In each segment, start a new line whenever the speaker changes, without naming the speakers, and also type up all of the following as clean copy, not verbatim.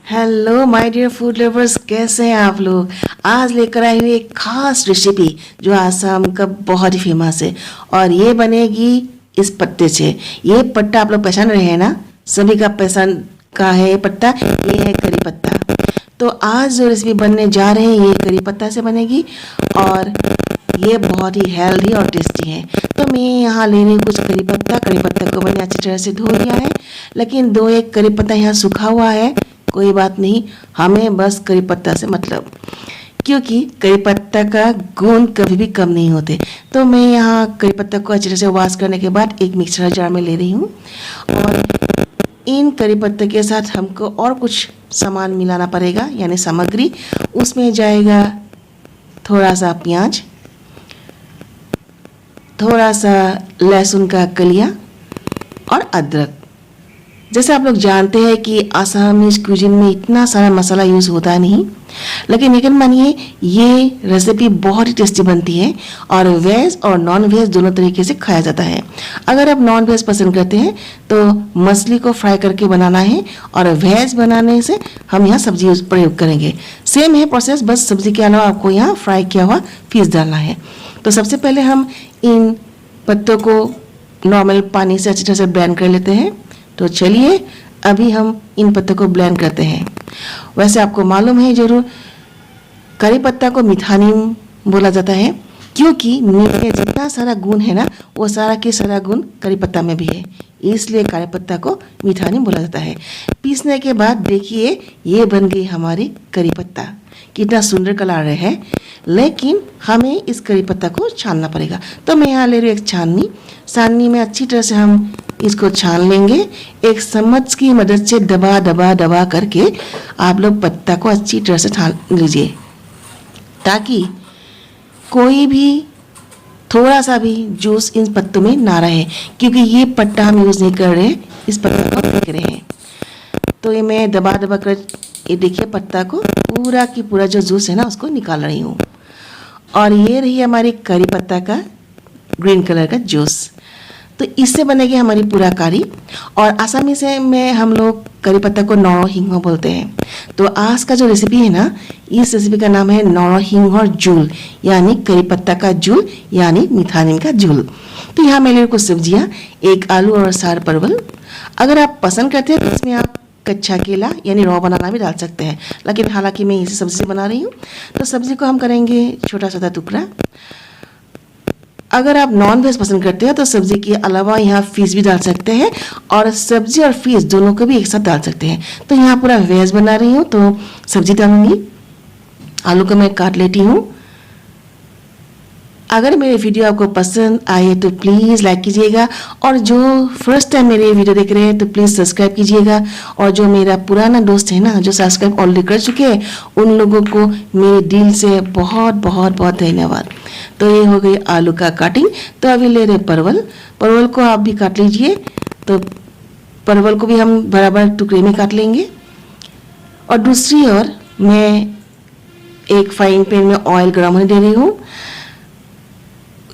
Hello my dear food lovers, कैसे हैं आप लोग। आज लेकर आई हूँ एक खास रेसिपी जो आसाम का बहुत ही फेमस है और ये बनेगी इस पत्ते से। ये पत्ता आप लोग पहचान रहे हैं ना, सभी का पसंद का है ये पत्ता। ये है करी पत्ता। तो आज जो रेसिपी बनने जा रहे हैं ये करी पत्ता से बनेगी और ये बहुत ही हेल्दी और टेस्टी है। तो मैं यहाँ ले रही हूँ कुछ करी पत्ता। करी पत्ता को मैंने अच्छी तरह से धो लिया है, लेकिन दो एक करी पत्ता यहाँ सूखा हुआ है। कोई बात नहीं, हमें बस करी पत्ता से मतलब, क्योंकि करी पत्ता का गुण कभी भी कम नहीं होते। तो मैं यहाँ करी पत्ता को अच्छी तरह से वॉश करने के बाद एक मिक्सर जार में ले रही हूँ और इन करी पत्ते के साथ हमको और कुछ सामान मिलाना पड़ेगा, यानी सामग्री। उसमें जाएगा थोड़ा सा प्याज, थोड़ा सा लहसुन का कलिया और अदरक। जैसे आप लोग जानते हैं कि आसामीज क्यूजिन में इतना सारा मसाला यूज़ होता नहीं, लेकिन यकीन मानिए ये रेसिपी बहुत ही टेस्टी बनती है और वेज और नॉन वेज दोनों तरीके से खाया जाता है। अगर आप नॉन वेज पसंद करते हैं तो मछली को फ्राई करके बनाना है और वेज बनाने से हम यहाँ सब्जी प्रयोग करेंगे। सेम है प्रोसेस, बस सब्जी के अलावा आपको यहाँ फ्राई किया हुआ फिश डालना है। तो सबसे पहले हम इन पत्तों को नॉर्मल पानी से अच्छी तरह से ब्लेंड कर लेते हैं। तो चलिए अभी हम इन पत्तों को ब्लेंड करते हैं। वैसे आपको मालूम है जरूर, करी पत्ता को मीठा नीम बोला जाता है, क्योंकि नीम में जितना सारा गुण है ना वो सारा के सारा गुण करी पत्ता में भी है, इसलिए करी पत्ता को मीठा नीम बोला जाता है। पीसने के बाद देखिए ये बन गई हमारी करी पत्ता। कितना सुंदर कलर है, लेकिन हमें इस करी पत्ता को छानना पड़ेगा। तो मैं यहाँ ले रही हूँ एक छाननी। छाननी में अच्छी तरह से हम इसको छान लेंगे। एक चम्मच की मदद से दबा दबा दबा करके आप लोग पत्ता को अच्छी तरह से छान लीजिए, ताकि कोई भी थोड़ा सा भी जूस इन पत्तों में ना रहे, क्योंकि ये पत्ता हम यूज़ नहीं कर रहे, इस पत्ता को फेंक रहे हैं। तो ये मैं दबा दबा कर ये देखिए पत्ता को पूरा की पूरा जो जूस है ना उसको निकाल रही हूँ। और ये रही हमारी करी पत्ता का ग्रीन कलर का जूस। तो इससे बनेगी हमारी पूरा करी। और आसामी से में हम लोग करी पत्ता को नौरहिंग बोलते हैं। तो आज का जो रेसिपी है ना, इस रेसिपी का नाम है नौरहिंग जूल, यानी करी पत्ता का जूल, यानी मीठा नीम का जूल। तो यहाँ मैंने कुछ सब्जियाँ, एक आलू और 4 परवल। अगर आप पसंद करते हैं तो इसमें आप कच्चा केला यानी रॉ बनाना भी डाल सकते हैं, लेकिन हालांकि मैं इसी सब्जी से बना रही हूँ। तो सब्जी को हम करेंगे छोटा छोटा टुकड़ा। अगर आप नॉन वेज पसंद करते हैं तो सब्जी के अलावा यहाँ फिश भी डाल सकते हैं और सब्जी और फिश दोनों को भी एक साथ डाल सकते हैं। तो यहाँ पूरा वेज बना रही हूँ तो सब्जी डालूंगी। आलू को मैं काट लेती हूँ। अगर मेरे वीडियो आपको पसंद आए तो प्लीज़ लाइक कीजिएगा, और जो फर्स्ट टाइम मेरे वीडियो देख रहे हैं तो प्लीज़ सब्सक्राइब कीजिएगा। और जो मेरा पुराना दोस्त है ना जो सब्सक्राइब ऑलरेडी कर चुके हैं, उन लोगों को मेरे दिल से बहुत बहुत बहुत धन्यवाद। तो ये हो गई आलू का काटिंग। तो अभी ले रहे परवल। परवल को आप भी काट लीजिए। तो परवल को भी हम बराबर टुकड़े में काट लेंगे। और दूसरी ओर मैं एक फ्राइंग पैन में ऑयल गर्म होने दे रही हूँ।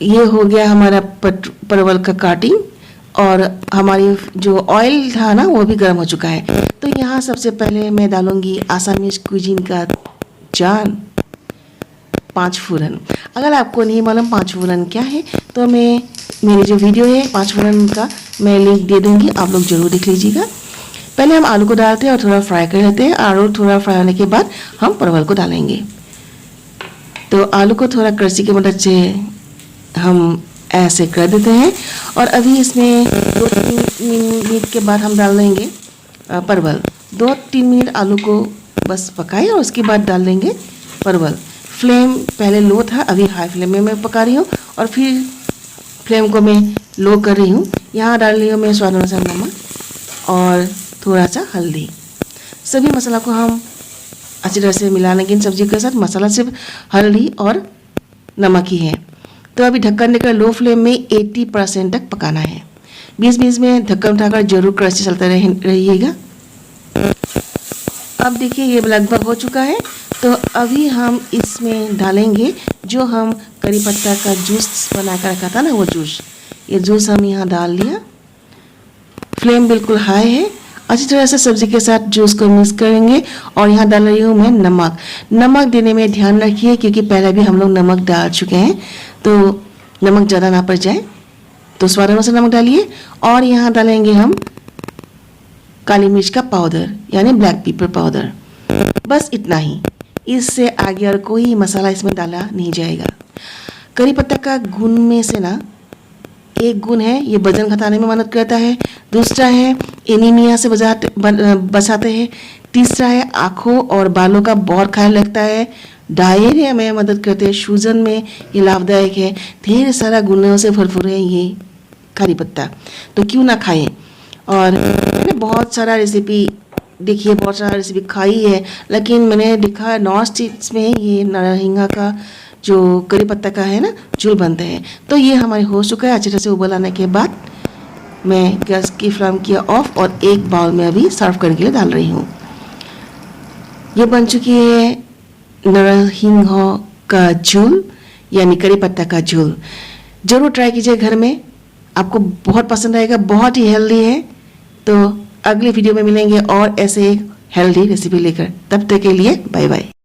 ये हो गया हमारा परवल का काटिंग और हमारी जो ऑयल था ना वो भी गर्म हो चुका है। तो यहाँ सबसे पहले मैं डालूंगी आसामीज क्यूजिन का जान 5 फूरन। अगर आपको नहीं मालूम 5 फूरन क्या है तो मैं मेरी जो वीडियो है 5 फूरन का मैं लिंक दे दूंगी, आप लोग जरूर देख लीजिएगा। पहले हम आलू को डालते हैं और थोड़ा फ्राई कर लेते हैं। आलू थोड़ा फ्राई होने के बाद हम परवल को डालेंगे। तो आलू को थोड़ा करछी की मदद से हम ऐसे कर देते हैं। और अभी इसमें 2-3 मिनट के बाद हम डाल देंगे परवल। 2-3 मिनट आलू को बस पकाएं और उसके बाद डाल देंगे परवल। फ्लेम पहले लो था, अभी हाई फ्लेम में मैं पका रही हूँ और फिर फ्लेम को मैं लो कर रही हूँ। यहाँ डाल रही हूँ मैं स्वाद अनुसार नमक और थोड़ा सा हल्दी। सभी मसाला को हम अच्छी तरह से मिला लेंगे। इन सब्जी के साथ मसाला सिर्फ हल्दी और नमक ही है। तो अभी ढक्कन देकर लो फ्लेम में 80% तक पकाना है। बीच बीच में ढक्कन उठाकर जरूर करछी चलता रहिएगा। अब देखिए ये लगभग हो चुका है। तो अभी हम इसमें डालेंगे जो हम करी पत्ता का जूस बना कर रखा था ना, वो जूस। ये जूस हम यहाँ डाल लिया। फ्लेम बिल्कुल हाई है। अच्छी तरह से सब्जी के साथ जूस को मिक्स करेंगे। और यहाँ डाल रही हूँ मैं नमक। नमक देने में ध्यान रखिए क्योंकि पहले भी हम लोग नमक डाल चुके हैं, तो नमक ज़्यादा ना पड़ जाए, तो स्वाद अनुसार नमक डालिए। और यहाँ डालेंगे हम काली मिर्च का पाउडर यानी ब्लैक पेपर पाउडर, बस इतना ही। इससे आगे और कोई मसाला इसमें डाला नहीं जाएगा। करी पत्ता का गुण में से ना एक गुण है, ये वजन घटाने में मदद करता है। दूसरा है एनीमिया से बचाते हैं। तीसरा है आँखों और बालों का बहुत ख्याल रखता है। डायरिया में मदद करते हैं। सूजन में ये लाभदायक है। ढेर सारा गुणों से भरपूर है ये करी पत्ता, तो क्यों ना खाएं। और मैंने बहुत सारा रेसिपी देखिए, बहुत सारा रेसिपी खाई है, लेकिन मैंने देखा नॉर्थ ईस्ट में ये नरसिंगा का जो करी पत्ता का है ना झोल बनते हैं। तो ये हमारे हो चुका है। अच्छी तरह से उबल आने के बाद मैं गैस की फ्लेम किया ऑफ और एक बाउल में अभी सर्व करने के लिए डाल रही हूँ। ये बन चुकी है नरसिंगा का झोल यानी करी पत्ता का झोल। जरूर ट्राई कीजिए घर में, आपको बहुत पसंद आएगा। बहुत ही हेल्दी है। तो अगली वीडियो में मिलेंगे और ऐसे हेल्दी रेसिपी लेकर। तब तक के लिए बाय बाय।